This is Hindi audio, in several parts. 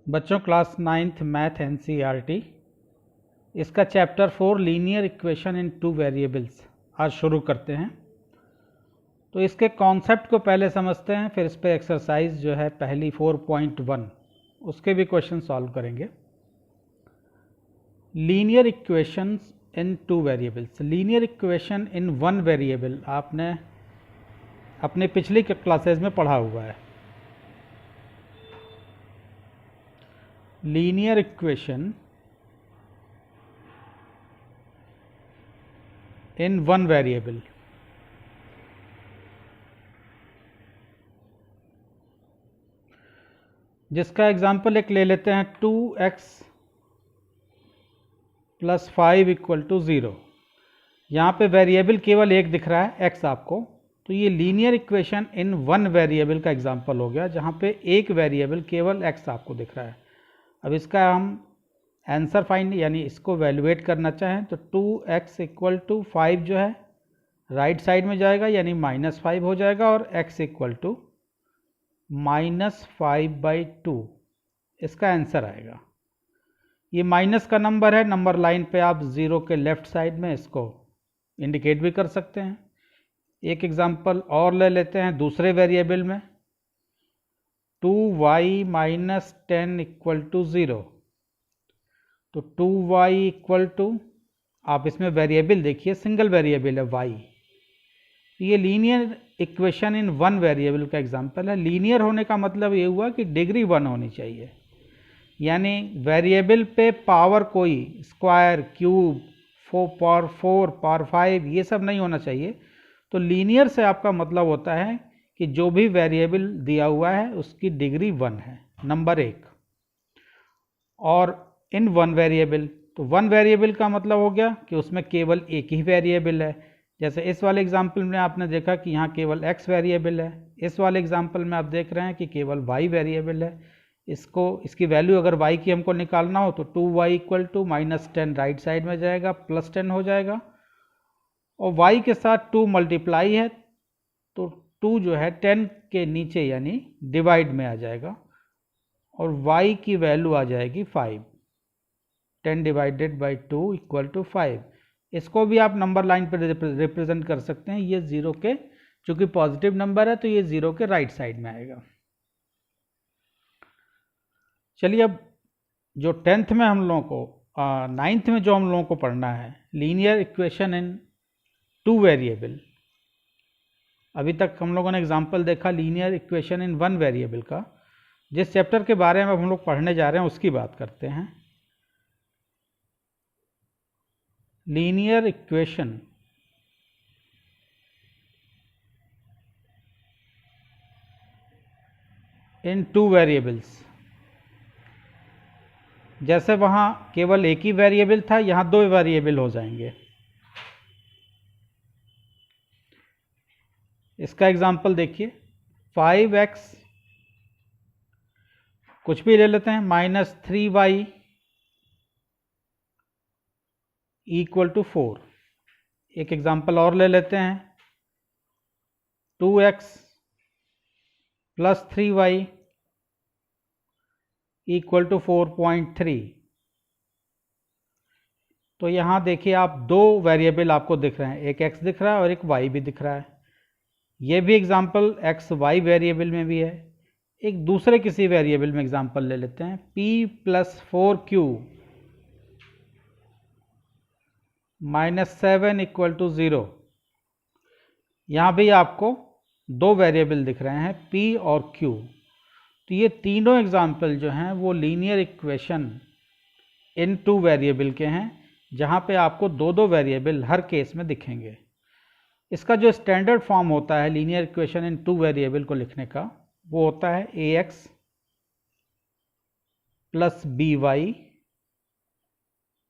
बच्चों क्लास 9th मैथ NCERT इसका chapter 4 linear equation in two variables आज शुरू करते हैं। तो इसके कॉन्सेप्ट को पहले समझते हैं, फिर इस पर एक्सरसाइज जो है पहली 4.1 उसके भी क्वेश्चन सॉल्व करेंगे। Linear equations in two variables, linear equation in one variable आपने अपने पिछली क्लासेज में पढ़ा हुआ है। Linear equation in one variable, जिसका एग्जाम्पल एक ले लेते हैं 2x + 5 = 0। यहाँ पे वेरिएबल केवल एक दिख रहा है x आपको, तो ये linear equation in one variable का एग्जाम्पल हो गया, जहाँ पे एक वेरिएबल केवल x आपको दिख रहा है। अब इसका हम आंसर फाइंड यानी इसको वैल्यूएट करना चाहें तो 2x = 5 जो है राइट साइड में जाएगा यानी -5 हो जाएगा, और x = -5/2 इसका आंसर आएगा। ये माइनस का नंबर है, नंबर लाइन पे आप 0 के लेफ्ट साइड में इसको इंडिकेट भी कर सकते हैं। एक एग्जांपल और ले लेते हैं दूसरे वेरिएबल में, 2y - 10 = 0। तो 2y = आप इसमें वेरिएबल देखिए सिंगल वेरिएबल है y। ये linear equation in one variable का एग्जांपल है। लीनियर होने का मतलब ये हुआ कि डिग्री 1 होनी चाहिए, यानी वेरिएबल पे पावर कोई स्क्वायर, क्यूब, पावर 4, पावर 5 ये सब नहीं होना चाहिए। तो लीनियर से आपका मतलब होता है कि जो भी वेरिएबल दिया हुआ है उसकी डिग्री 1 है, नंबर 1। और इन वन वेरिएबल, तो वन वेरिएबल का मतलब हो गया कि उसमें केवल एक ही वेरिएबल है। जैसे इस वाले एग्जाम्पल में आपने देखा कि यहाँ केवल x वेरिएबल है, इस वाले एग्जाम्पल में आप देख रहे हैं कि केवल y वेरिएबल है। इसकी वैल्यू अगर y की हमको निकालना हो तो 2y = -10 राइट साइड में जाएगा, +10 हो जाएगा, और y के साथ 2 मल्टीप्लाई है तो 2 जो है 10 के नीचे यानी डिवाइड में आ जाएगा, और y की वैल्यू आ जाएगी 5। 10 / 2 = 5। इसको भी आप नंबर लाइन पर रिप्रेजेंट कर सकते हैं। ये 0 के, चूंकि पॉजिटिव नंबर है तो ये 0 के राइट साइड में आएगा। चलिए, अब जो 10th में हम लोगों को 9th में जो हम लोगों को पढ़ना है linear equation in two variable. अभी तक हम लोगों ने एग्जांपल देखा linear equation in one variable का। जिस चैप्टर के बारे में हम लोग पढ़ने जा रहे हैं उसकी बात करते हैं। Linear equation in two variables, जैसे वहां केवल एक ही वेरिएबल था, यहां 2 वेरिएबल हो जाएंगे। इसका एग्जांपल देखिए, 5x कुछ भी ले लेते हैं -3y = 4। एक एग्जांपल और ले लेते हैं, 2x + 3y = 4.3। तो यहाँ देखिए आप 2 वेरिएबल आपको दिख रहे हैं, एक x दिख रहा है और एक y भी दिख रहा है। ये भी एग्जांपल x y वेरिएबल में भी है। एक दूसरे किसी वेरिएबल में एग्जांपल ले लेते हैं, p + 4q -7 = 0। यहाँ भी आपको 2 वेरिएबल दिख रहे हैं, p और q। तो ये तीनों एग्जाम्पल जो हैं वो linear equation in two variable के हैं, जहाँ पे आपको 2 वेरिएबल हर केस में दिखेंगे। इसका जो स्टैंडर्ड फॉर्म होता है linear equation in two variable को लिखने का, वो होता है ax + by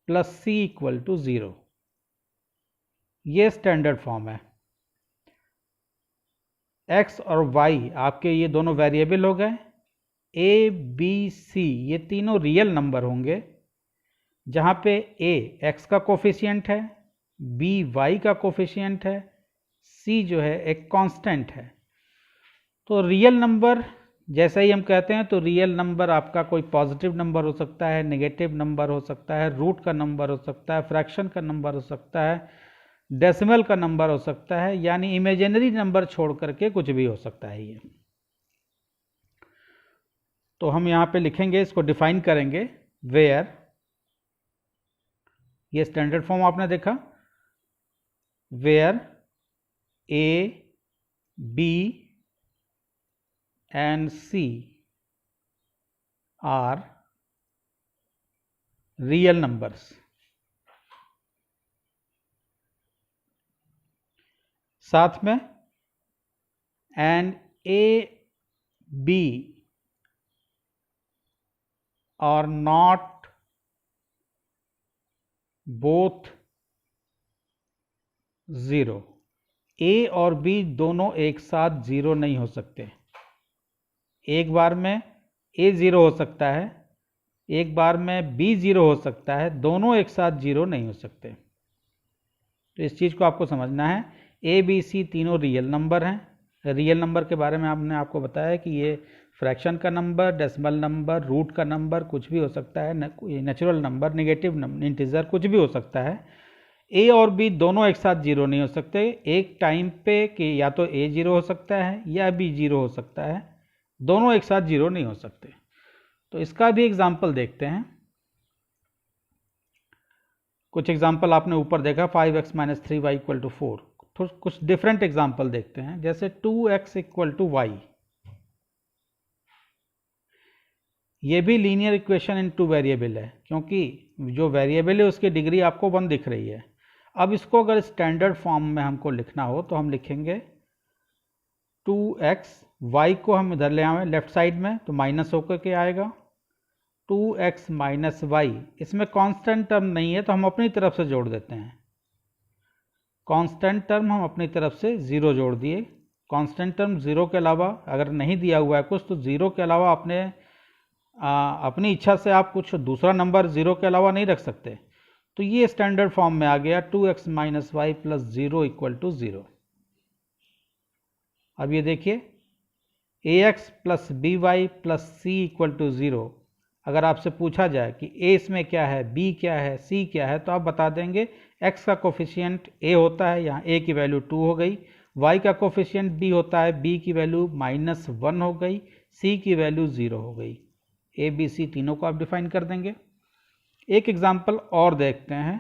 + c = 0। ये स्टैंडर्ड फॉर्म है। x और y आपके ये दोनों वेरिएबल हो गए। a b c ये तीनों रियल नंबर होंगे, जहाँ पे a x का कोफिशिएंट है, b y का कोफिशिएंट है, c जो है एक कांस्टेंट है। तो रियल नंबर जैसा ही हम कहते हैं तो रियल नंबर आपका कोई पॉजिटिव नंबर हो सकता है, नेगेटिव नंबर हो सकता है, रूट का नंबर हो सकता है, फ्रैक्शन का नंबर हो सकता है, डेसिमल का नंबर हो सकता है, यानी इमेजिनरी नंबर छोड़ करके कुछ भी हो सकता है ये। तो हम यहाँ पे लिखेंगे, इसको डिफाइन करेंगे, वेयर, ये स्टैंडर्ड फॉर्म आपने देखा, where A B and C are real numbers. साथ में and A B are not both zero. A और बी दोनों एक साथ ज़ीरो नहीं हो सकते। एक बार में ए ज़ीरो हो सकता है, एक बार में बी ज़ीरो हो सकता है, दोनों एक साथ ज़ीरो नहीं हो सकते। तो इस चीज़ को आपको समझना है। ए बी सी तीनों रियल नंबर हैं। रियल नंबर के बारे में हमने आपको बताया कि ये फ्रैक्शन का नंबर, डेसिमल नंबर, रूट का नंबर कुछ भी हो सकता है, नेचुरल नंबर, नेगेटिव इंटीजर कुछ भी हो सकता है। ए और बी दोनों एक साथ जीरो नहीं हो सकते। एक टाइम पे कि या तो ए जीरो हो सकता है या बी जीरो हो सकता है, दोनों एक साथ जीरो नहीं हो सकते। तो इसका भी एग्जाम्पल देखते हैं। कुछ एग्जाम्पल आपने ऊपर देखा, 5x - 3y = 4। तो कुछ डिफरेंट एग्जाम्पल देखते हैं, जैसे 2x = y। ये भी linear equation in two variable है, क्योंकि जो वेरिएबल है उसकी डिग्री आपको 1 दिख रही है। अब इसको अगर स्टैंडर्ड फॉर्म में हमको लिखना हो तो हम लिखेंगे 2x, y को हम इधर ले आए लेफ्ट साइड में तो माइनस होकर के आएगा 2x - y। इसमें कांस्टेंट टर्म नहीं है तो हम अपनी तरफ से जोड़ देते हैं। कांस्टेंट टर्म हम अपनी तरफ से 0 जोड़ दिए। कांस्टेंट टर्म 0 के अलावा अगर नहीं दिया हुआ है कुछ, तो 0 के अलावा अपनी इच्छा से आप कुछ दूसरा नंबर 0 के अलावा नहीं रख सकते। तो ये स्टैंडर्ड फॉर्म में आ गया 2x - y + 0 = 0। अब ये देखिए ax + by + c = 0। अगर आपसे पूछा जाए कि a इसमें क्या है, b क्या है, c क्या है, तो आप बता देंगे x का कोफिशिएंट a होता है, यहाँ a की वैल्यू 2 हो गई, y का कोफिशिएंट b होता है, b की वैल्यू -1 हो गई, c की वैल्यू 0 हो गई। a b c तीनों को आप डिफाइन कर देंगे। एक एग्जाम्पल और देखते हैं,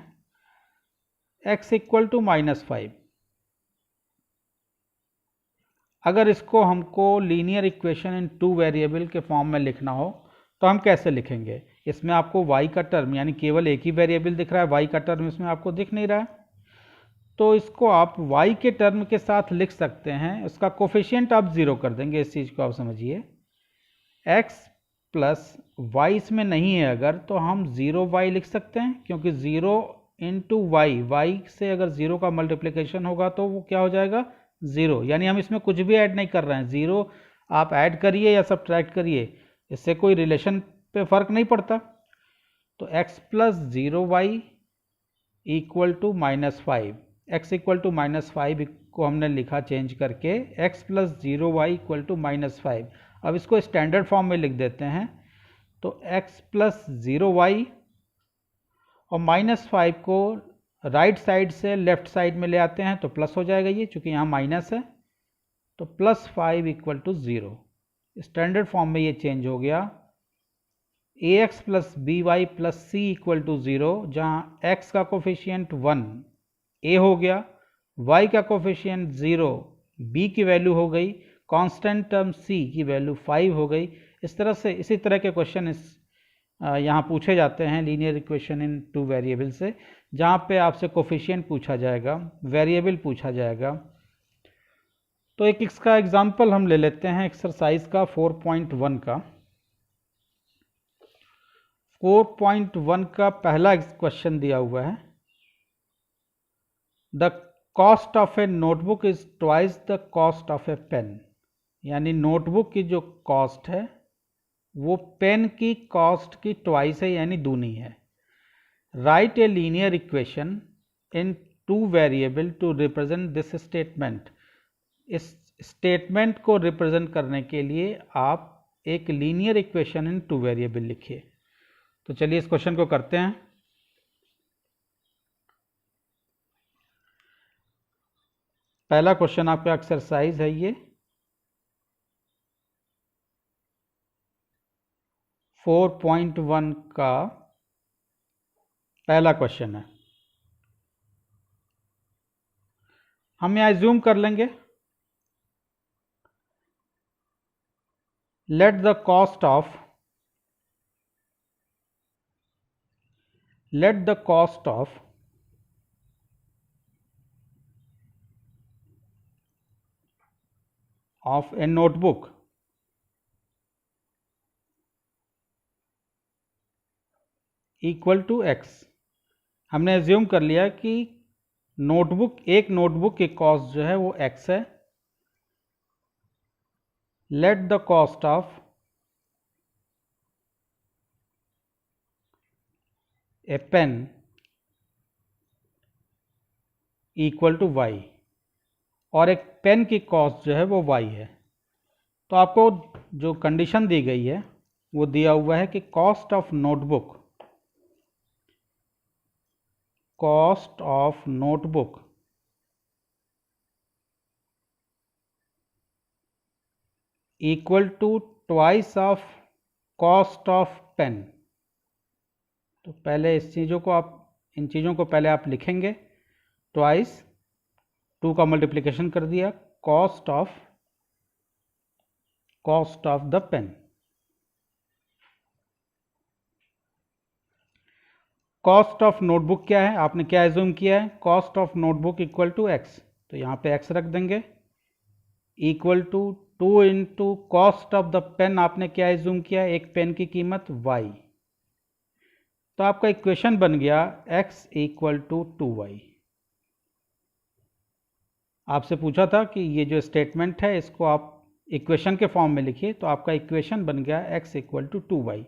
x = -5। अगर इसको हमको linear equation in two variable के फॉर्म में लिखना हो तो हम कैसे लिखेंगे? इसमें आपको y का टर्म, यानी केवल एक ही वेरिएबल दिख रहा है, y का टर्म इसमें आपको दिख नहीं रहा है, तो इसको आप y के टर्म के साथ लिख सकते हैं। उसका कोफिशिएंट आप 0 कर देंगे। इस चीज़ को आप समझिए, x + y इसमें नहीं है अगर, तो हम 0y लिख सकते हैं, क्योंकि 0 × y से अगर 0 का मल्टीप्लिकेशन होगा तो वो क्या हो जाएगा? 0। यानी हम इसमें कुछ भी ऐड नहीं कर रहे हैं। 0 आप ऐड करिए या सब्ट्रैक्ट करिए, इससे कोई रिलेशन पे फर्क नहीं पड़ता। तो x + 0y = -5। x = -5 को हमने लिखा चेंज करके, x + 0y = -5। अब इसको स्टैंडर्ड फॉर्म में लिख देते हैं। तो x + 0y और -5 को राइट साइड से लेफ्ट साइड में ले आते हैं तो प्लस हो जाएगा ये, चूँकि यहाँ माइनस है, तो +5 = 0। स्टैंडर्ड फॉर्म में ये चेंज हो गया। ax + by + c = 0, जहाँ x का कोफिशिएंट 1 a हो गया, y का कोफिशिएंट 0 b की वैल्यू हो गई, कांस्टेंट टर्म c की वैल्यू 5 हो गई। इस तरह से इसी तरह के क्वेश्चन यहाँ पूछे जाते हैं linear equation in two variable से, जहाँ पे आपसे कोफिशिएंट पूछा जाएगा, वेरिएबल पूछा जाएगा। तो एक इसका एग्जांपल हम ले लेते हैं एक्सरसाइज का 4.1 का। 4.1 का पहला क्वेश्चन दिया हुआ है, the cost of a notebook is twice the cost of a pen. यानी नोटबुक की जो कॉस्ट है वो पेन की कॉस्ट की ट्वाइस है, यानी दूनी है। Write a linear equation in two variable to represent this statement. इस स्टेटमेंट को रिप्रेजेंट करने के लिए आप एक linear equation in two variable लिखिए। तो चलिए इस क्वेश्चन को करते हैं। पहला क्वेश्चन आपका एक्सरसाइज है ये 4.1 का पहला क्वेश्चन है। हम यहाँ एज्यूम कर लेंगे let the cost of a notebook equal to x। हमने एज्यूम कर लिया कि एक नोटबुक की कॉस्ट जो है वो x है। Let the cost of a pen equal to y, और एक पेन की कॉस्ट जो है वो y है। तो आपको जो कंडीशन दी गई है वो दिया हुआ है कि cost of notebook equal to twice of cost of pen. तो पहले इन चीज़ों को पहले आप लिखेंगे। ट्वाइस 2 का मल्टीप्लिकेशन कर दिया, cost of the pen. Cost of notebook क्या है, आपने क्या एज्यूम किया है, cost of notebook equal to X. तो यहाँ पे एक्स रख देंगे equal to 2 into cost of the pen. आपने क्या एज्यूम किया है, एक पेन की कीमत y। तो आपका इक्वेशन बन गया x इक्वल टू 2y। आपसे पूछा था कि ये जो स्टेटमेंट है इसको आप इक्वेशन के फॉर्म में लिखिए। तो आपका इक्वेशन बन गया x इक्वल टू 2y।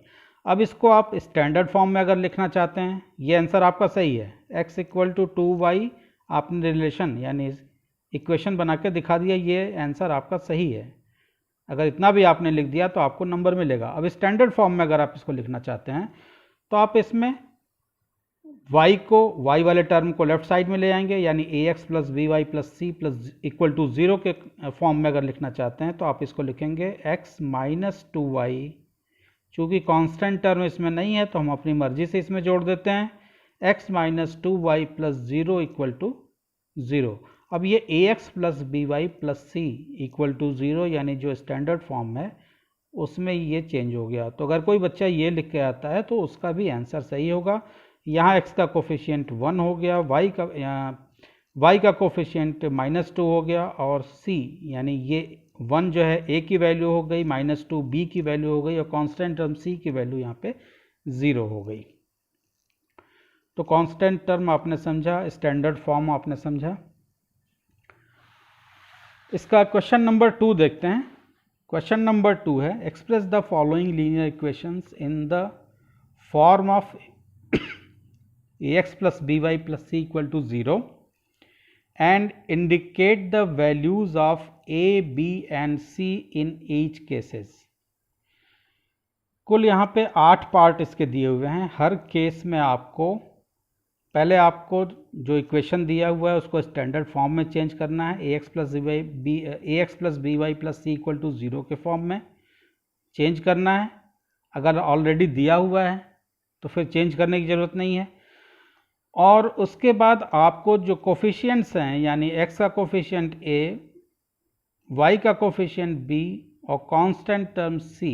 अब इसको आप स्टैंडर्ड फॉर्म में अगर लिखना चाहते हैं, ये आंसर आपका सही है, x इक्वल टू 2y। आपने रिलेशन यानी इक्वेशन बना के दिखा दिया, ये आंसर आपका सही है। अगर इतना भी आपने लिख दिया तो आपको नंबर मिलेगा। अब स्टैंडर्ड फॉर्म में अगर आप इसको लिखना चाहते हैं तो आप इसमें y वाले टर्म को लेफ्ट साइड में ले आएंगे, यानी ax plus by plus c plus equal to 0 के फॉर्म में अगर लिखना चाहते हैं तो आप इसको लिखेंगे x माइनस 2y। चूँकि कांस्टेंट टर्म इसमें नहीं है तो हम अपनी मर्जी से इसमें जोड़ देते हैं, x minus 2y plus 0 equal to 0। अब ये ax plus by plus c equal to 0 यानी जो स्टैंडर्ड फॉर्म है उसमें ये चेंज हो गया। तो अगर कोई बच्चा ये लिख के आता है तो उसका भी आंसर सही होगा। यहाँ x का कोफिशिएंट 1 हो गया, y का कोफिशिएंट -2 हो गया, और c यानी ये 1 जो है a की वैल्यू हो गई, -2 b की वैल्यू हो गई, और कांस्टेंट टर्म c की वैल्यू यहाँ पे 0 हो गई। तो कांस्टेंट टर्म आपने समझा, स्टैंडर्ड फॉर्म आपने समझा। इसका क्वेश्चन नंबर 2 देखते हैं। क्वेश्चन नंबर 2 है, express the following linear equations in the form of ax plus by plus c equal to 0 and indicate the values of a, b and c in each cases. कुल यहाँ पे 8 पार्ट इसके दिए हुए हैं। हर केस में पहले आपको जो इक्वेशन दिया हुआ है उसको स्टैंडर्ड फॉर्म में चेंज करना है, ax plus by plus c equal to 0 के फॉर्म में चेंज करना है। अगर ऑलरेडी दिया हुआ है तो फिर चेंज करने की ज़रूरत नहीं है। और उसके बाद आपको जो कोफिशिएंट्स हैं, यानी x का कोफिशिएंट a, y का कोफिशिएंट b और कांस्टेंट टर्म c,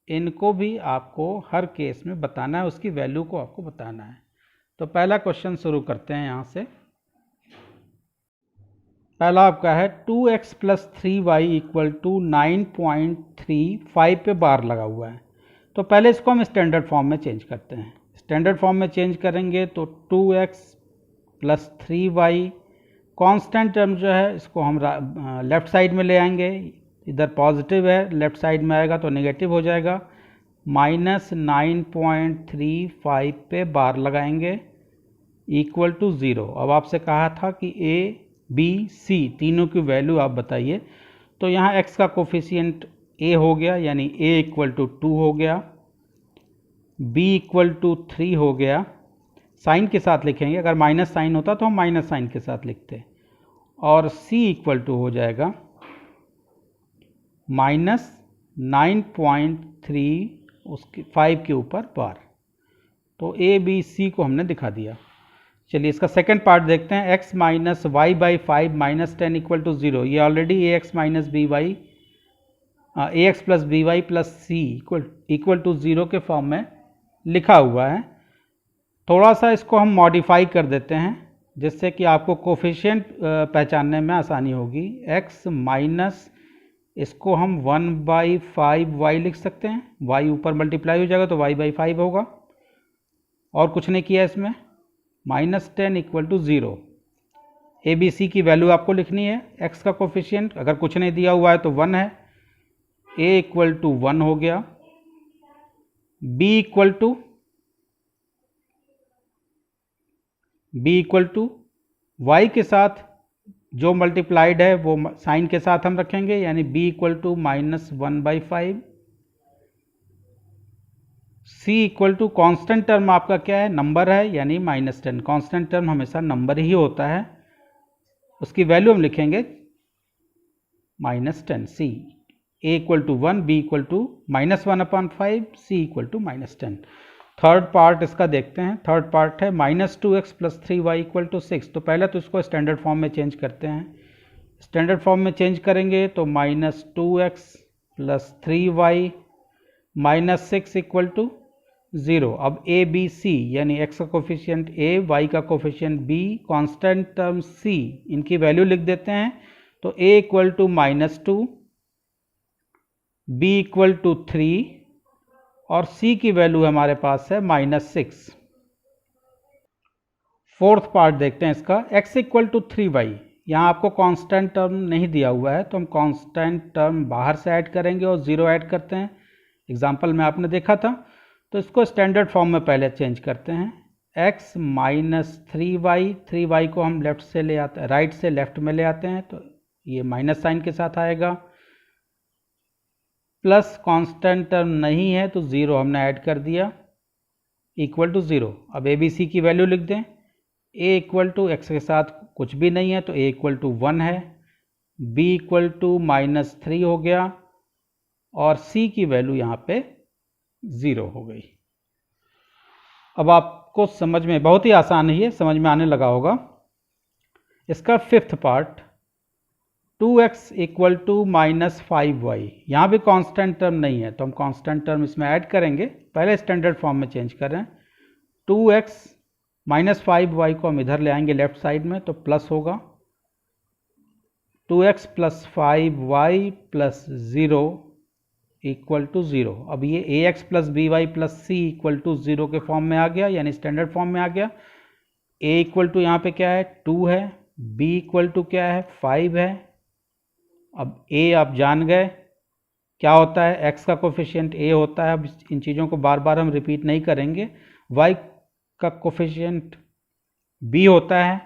इनको भी आपको हर केस में बताना है, उसकी वैल्यू को आपको बताना है। तो पहला क्वेश्चन शुरू करते हैं यहाँ से। पहला आपका है 2x plus 3y equal to 9.35 पे बार लगा हुआ है। तो पहले इसको हम स्टैंडर्ड फॉर्म में चेंज करते हैं। स्टैंडर्ड फॉर्म में चेंज करेंगे तो 2x plus 3y, constant term जो है इसको हम लेफ़्ट साइड में ले आएंगे। इधर पॉजिटिव है, लेफ़्ट साइड में आएगा तो नेगेटिव हो जाएगा। -9.35 पे बार लगाएंगे इक्वल टू 0। अब आपसे कहा था कि a, b, c तीनों की वैल्यू आप बताइए। तो यहाँ x का कोफिशिएंट a हो गया, यानी a इक्वल टू 2 हो गया, b इक्वल टू 3 हो गया, साइन के साथ लिखेंगे, अगर माइनस साइन होता तो हम माइनस साइन के साथ लिखते, और c इक्वल टू हो जाएगा -9.3 उसके 5 के ऊपर बार। तो a b c को हमने दिखा दिया। चलिए इसका सेकंड पार्ट देखते हैं। x minus Y by 5 minus 10 equal to 0, ये already ax minus B Y ax plus B Y plus C equal to 0 के फॉर्म में लिखा हुआ है। थोड़ा सा इसको हम मॉडिफाई कर देते हैं जिससे कि आपको कोफिशिएंट पहचानने में आसानी होगी। x माइनस, इसको हम 1/5y लिख सकते हैं, y ऊपर मल्टीप्लाई हो जाएगा तो y बाई 5 होगा, और कुछ नहीं किया इसमें। -10 equal to 0, A B C की वैल्यू आपको लिखनी है, x का कोफिशिएंट अगर कुछ नहीं दिया हुआ है तो 1 है, a इक्वल टू 1 हो गया, b इक्वल टू y के साथ जो मल्टीप्लाइड है वो साइन के साथ हम रखेंगे, यानी b equal to -1/5, c equal to constant term आपका क्या है, नंबर है, यानी -10। कॉन्स्टेंट टर्म हमेशा नंबर ही होता है, उसकी वैल्यू हम लिखेंगे -10। c a equal to 1, b equal to -1/5, c equal to -10। Third part इसका देखते हैं। थर्ड पार्ट है -2x plus 3y equal to 6। तो पहले तो इसको स्टैंडर्ड फॉर्म में चेंज करते हैं। स्टैंडर्ड फॉर्म में चेंज करेंगे तो -2x plus 3y minus 6 equal to 0। अब a b c यानी x का कोफिशिएंट a, y का coefficient b, constant term c, इनकी वैल्यू लिख देते हैं। तो a equal to -2, b equal to 3 और c की वैल्यू हमारे पास है -6। फोर्थ पार्ट देखते हैं इसका। x इक्वल टू 3y, यहाँ आपको कांस्टेंट टर्म नहीं दिया हुआ है तो हम कांस्टेंट टर्म बाहर से ऐड करेंगे और 0 ऐड करते हैं। एग्जाम्पल में आपने देखा था, तो इसको स्टैंडर्ड फॉर्म में पहले चेंज करते हैं। x माइनस 3y को हम लेफ्ट से ले आते हैं, राइट से लेफ्ट में ले आते हैं, तो ये माइनस साइन के साथ आएगा, प्लस कांस्टेंट टर्म नहीं है तो 0 हमने ऐड कर दिया, इक्वल टू 0। अब ए बी सी की वैल्यू लिख दें। a इक्वल टू एक्स के साथ कुछ भी नहीं है तो a इक्वल टू 1 है, b इक्वल टू -3 हो गया, और c की वैल्यू यहाँ पे 0 हो गई। अब आपको समझ में बहुत ही आसान है, ये समझ में आने लगा होगा। इसका fifth part 2x equal to -5y, यहाँ भी कांस्टेंट टर्म नहीं है तो हम कांस्टेंट टर्म इसमें ऐड करेंगे। पहले स्टैंडर्ड फॉर्म में चेंज करें। 2x -5y को हम इधर ले आएंगे लेफ्ट साइड में, तो प्लस होगा 2x plus 5y plus 0 equal to 0। अब ये ax plus B Y plus C equal to 0 के फॉर्म में आ गया, यानी स्टैंडर्ड फॉर्म में आ गया। a इक्वल टू यहाँ पे क्या है 2 है, b इक्वल टू क्या है 5 है। अब a आप जान गए क्या होता है, x का कोफिशिएंट a होता है। अब इन चीज़ों को बार बार हम रिपीट नहीं करेंगे। y का कोफिशिएंट b होता है,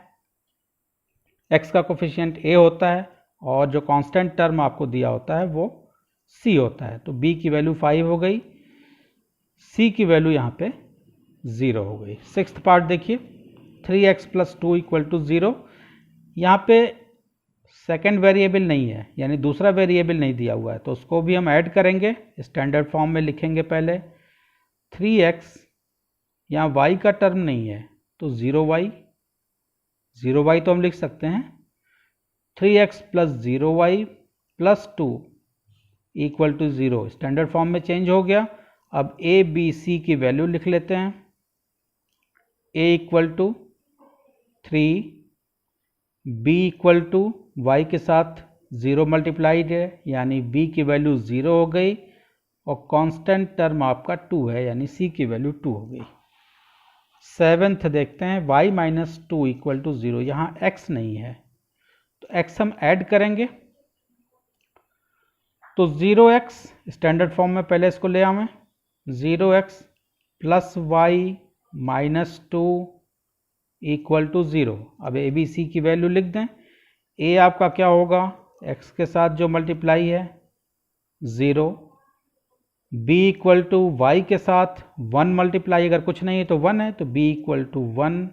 x का कोफिशिएंट a होता है, और जो कांस्टेंट टर्म आपको दिया होता है वो c होता है। तो b की वैल्यू 5 हो गई, c की वैल्यू यहाँ पे 0 हो गई। सिक्स्थ पार्ट देखिए, 3x प्लस 2 इक्वल टू 0। यहाँ पे सेकेंड वेरिएबल नहीं है, यानी दूसरा वेरिएबल नहीं दिया हुआ है, तो उसको भी हम ऐड करेंगे। स्टैंडर्ड फॉर्म में लिखेंगे पहले 3x, यहाँ y का टर्म नहीं है तो 0y तो हम लिख सकते हैं 3x plus 0y plus 2 equal to 0। Standard form में चेंज हो गया। अब a b c की वैल्यू लिख लेते हैं। a equal to 3, b equal to y के साथ 0 मल्टीप्लाइड है, यानी b की वैल्यू 0 हो गई, और कांस्टेंट टर्म आपका 2 है, यानी c की वैल्यू 2 हो गई। सेवेंथ देखते हैं, y माइनस 2 इक्वल टू 0। यहाँ x नहीं है तो x हम ऐड करेंगे, तो 0x स्टैंडर्ड फॉर्म में पहले इसको ले आवें। 0x plus y minus 2 equal to 0। अब ए बी सी की वैल्यू लिख दें। a आपका क्या होगा, x के साथ जो मल्टीप्लाई है 0, b इक्वल टू वाई के साथ 1 मल्टीप्लाई, अगर कुछ नहीं है तो 1 है, तो b इक्वल टू 1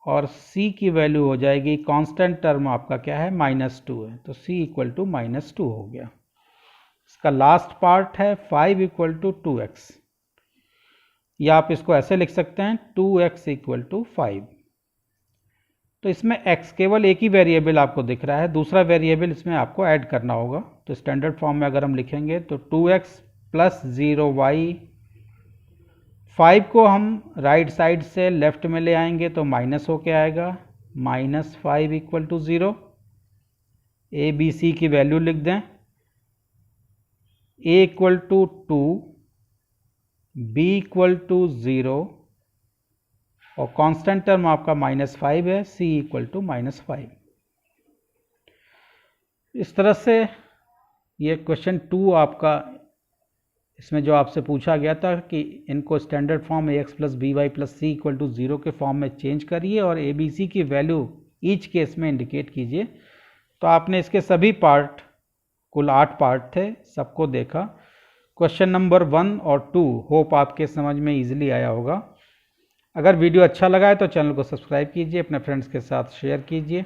और c की वैल्यू हो जाएगी, कांस्टेंट टर्म आपका क्या है -2 है, तो c इक्वल टू -2 हो गया। इसका लास्ट पार्ट है 5 इक्वल टू 2x, या आप इसको ऐसे लिख सकते हैं 2x इक्वल टू 5। तो इसमें x केवल एक ही वेरिएबल आपको दिख रहा है, दूसरा वेरिएबल इसमें आपको ऐड करना होगा। तो स्टैंडर्ड फॉर्म में अगर हम लिखेंगे तो 2x प्लस 0y, 5 को हम राइट साइड से लेफ्ट में ले आएंगे तो माइनस होके आएगा, -5 equal to 0। A B C की वैल्यू लिख दें, a equal to 2, b equal to 0 और कांस्टेंट टर्म आपका -5 है, c इक्वल टू -5। इस तरह से ये क्वेश्चन 2 आपका, इसमें जो आपसे पूछा गया था कि इनको standard form ax plus B Y plus C equal to 0 के फॉर्म में चेंज करिए और ए बी सी की वैल्यू ईच केस में इंडिकेट कीजिए। तो आपने इसके सभी पार्ट, कुल 8 पार्ट थे, सबको देखा। क्वेश्चन नंबर 1 और 2 होप आपके समझ में ईजिली आया होगा। अगर वीडियो अच्छा लगा है तो चैनल को सब्सक्राइब कीजिए, अपने फ्रेंड्स के साथ शेयर कीजिए।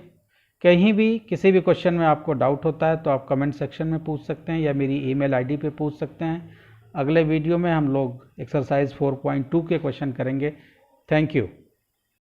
कहीं भी किसी भी क्वेश्चन में आपको डाउट होता है तो आप कमेंट सेक्शन में पूछ सकते हैं या मेरी ईमेल आईडी पे पूछ सकते हैं। अगले वीडियो में हम लोग एक्सरसाइज 4.2 के क्वेश्चन करेंगे। Thank you.